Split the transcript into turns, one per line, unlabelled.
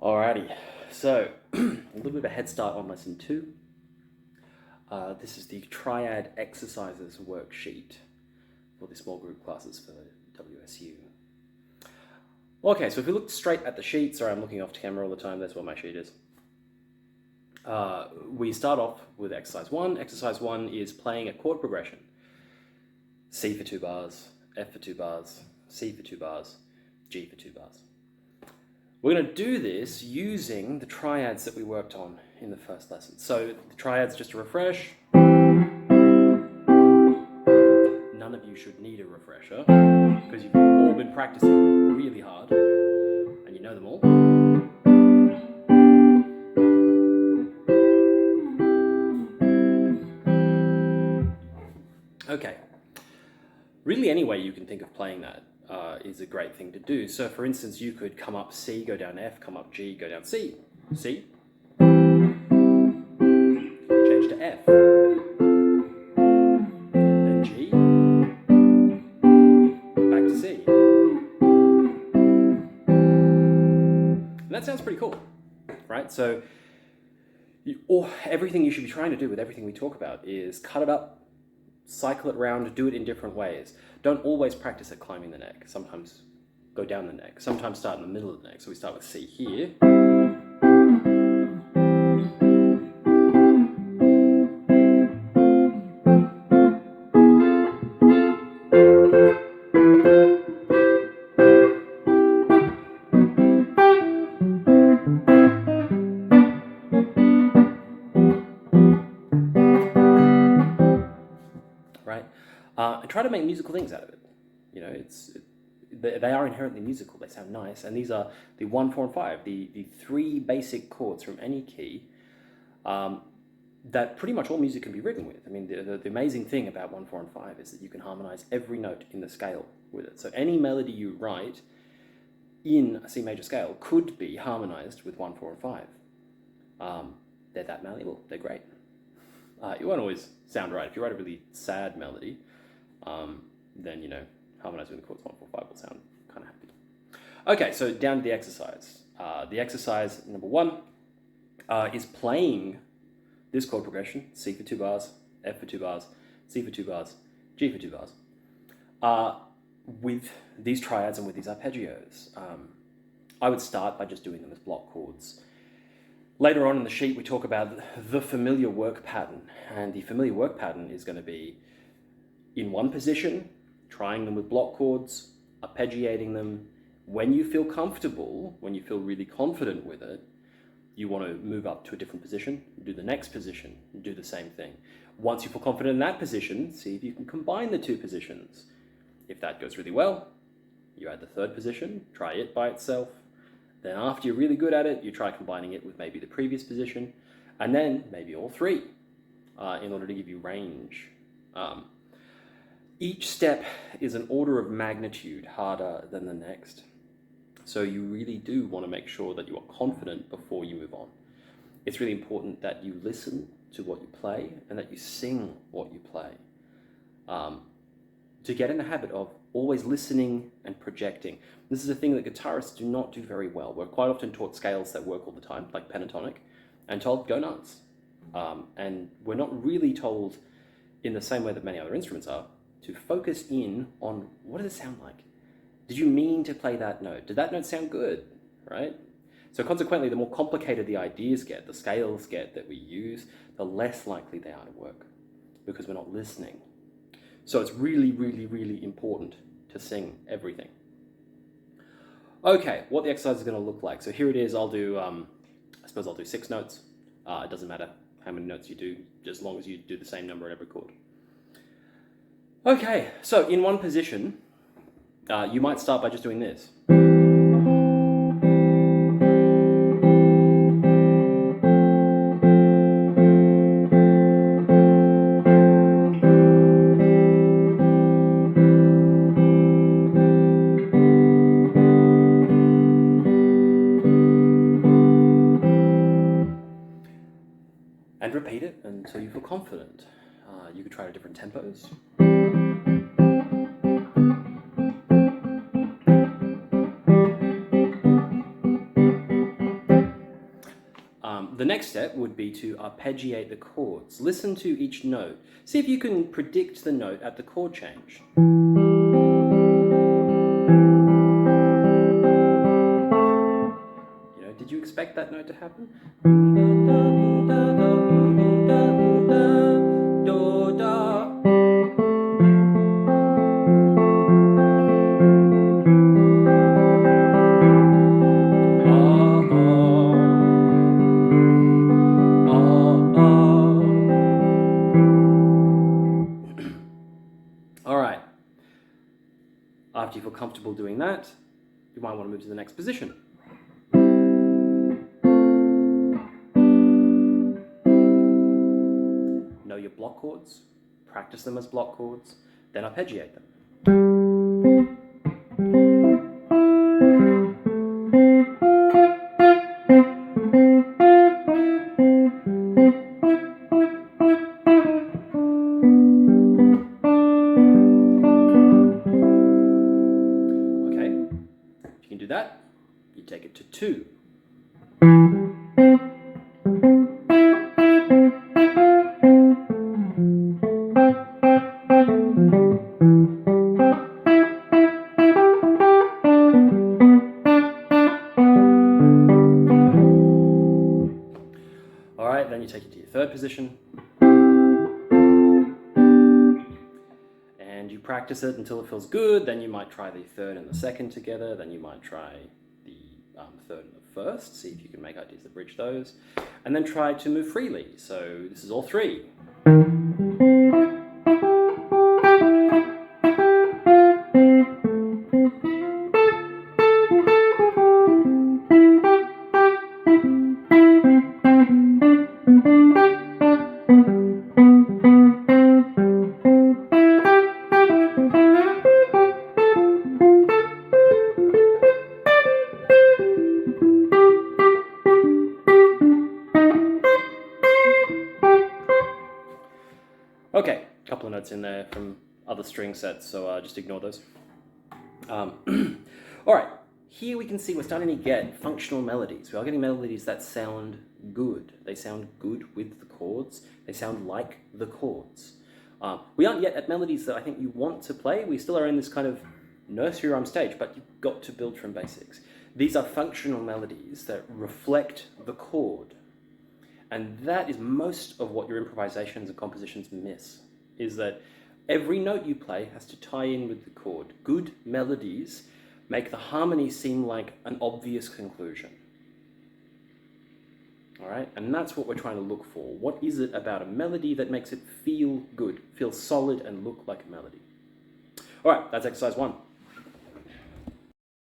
Alrighty, so a little bit of a head start on lesson 2. This is the Triad Exercises worksheet for the small group classes for WSU. Okay, so if we look straight at the sheet, sorry I'm looking off camera all the time, that's what my sheet is. We start off with exercise 1. Exercise 1 is playing a chord progression. C for 2 bars, F for 2 bars, C for 2 bars, G for 2 bars. We're going to do this using the triads that we worked on in the first lesson. So the triads, just to refresh, none of you should need a refresher because you've all been practicing really hard and you know them all. Okay, really any way you can think of playing that is a great thing to do. So for instance, you could come up C, go down F, come up G, go down C, C, change to F, then G, back to C. And that sounds pretty cool, right? So everything you should be trying to do with everything we talk about is cut it up, cycle it around, do it in different ways. Don't always practice at climbing the neck. Sometimes go down the neck. Sometimes start in the middle of the neck. So we start with C here. Right? And try to make musical things out of it. You know, they are inherently musical. They sound nice. And these are the 1, 4, and 5, the 3 basic chords from any key that pretty much all music can be written with. I mean, the amazing thing about 1, 4, and 5 is that you can harmonize every note in the scale with it. So any melody you write in a C major scale could be harmonized with 1, 4, and 5. They're that malleable. They're great. It won't always sound right. If you write a really sad melody, then, you know, harmonizing with the chords 1, 4, 5 will sound kind of happy. Okay, so down to the exercise. The exercise number 1 is playing this chord progression, C for 2 bars, F for 2 bars, C for 2 bars, G for 2 bars, with these triads and with these arpeggios. I would start by just doing them as block chords. Later on in the sheet, we talk about the familiar work pattern, and the familiar work pattern is going to be in one position, trying them with block chords, arpeggiating them. When you feel comfortable, when you feel really confident with it, you want to move up to a different position, do the next position, do the same thing. Once you feel confident in that position, see if you can combine the 2 positions. If that goes really well, you add the 3rd position, try it by itself. Then after you're really good at it, you try combining it with maybe the previous position, and then maybe all 3 in order to give you range. Each step is an order of magnitude harder than the next. So you really do want to make sure that you are confident before you move on. It's really important that you listen to what you play and that you sing what you play. To get in the habit of always listening and projecting. This is a thing that guitarists do not do very well. We're quite often taught scales that work all the time, like pentatonic, and told go nuts. And we're not really told, in the same way that many other instruments are, to focus in on what does it sound like? Did you mean to play that note? Did that note sound good, right? So consequently, the more complicated the ideas get, the scales get that we use, the less likely they are to work because we're not listening. So it's really, really, really important to sing everything. Okay, what the exercise is going to look like. So here it is. I'll do, I suppose I'll do 6 notes. It doesn't matter how many notes you do, just as long as you do the same number in every chord. Okay, so in one position, you might start by just doing this. And repeat it until you feel confident. You could try different tempos. The next step would be to arpeggiate the chords. Listen to each note. See if you can predict the note at the chord change. Did you expect that note to happen? All right. After you feel comfortable doing that, you might want to move to the next position. Know your block chords, practice them as block chords, then arpeggiate them. Okay, if you can do that, you take it to 2. All right, then you take it to your 3rd position. And you practice it until it feels good. Then you might try the 3rd and the 2nd together. Then you might try the 3rd and the 1st. See if you can make ideas that bridge those. And then try to move freely. So this is all 3. Okay, a couple of notes in there from other string sets, so just ignore those. All right, here we can see we're starting to get functional melodies. We are getting melodies that sound good. They sound good with the chords. They sound like the chords. We aren't yet at melodies that I think you want to play. We still are in this kind of nursery rhyme stage, but you've got to build from basics. These are functional melodies that reflect the chord. And that is most of what your improvisations and compositions miss, is that every note you play has to tie in with the chord. Good melodies make the harmony seem like an obvious conclusion. All right, and that's what we're trying to look for. What is it about a melody that makes it feel good, feel solid, and look like a melody? All right, that's exercise 1.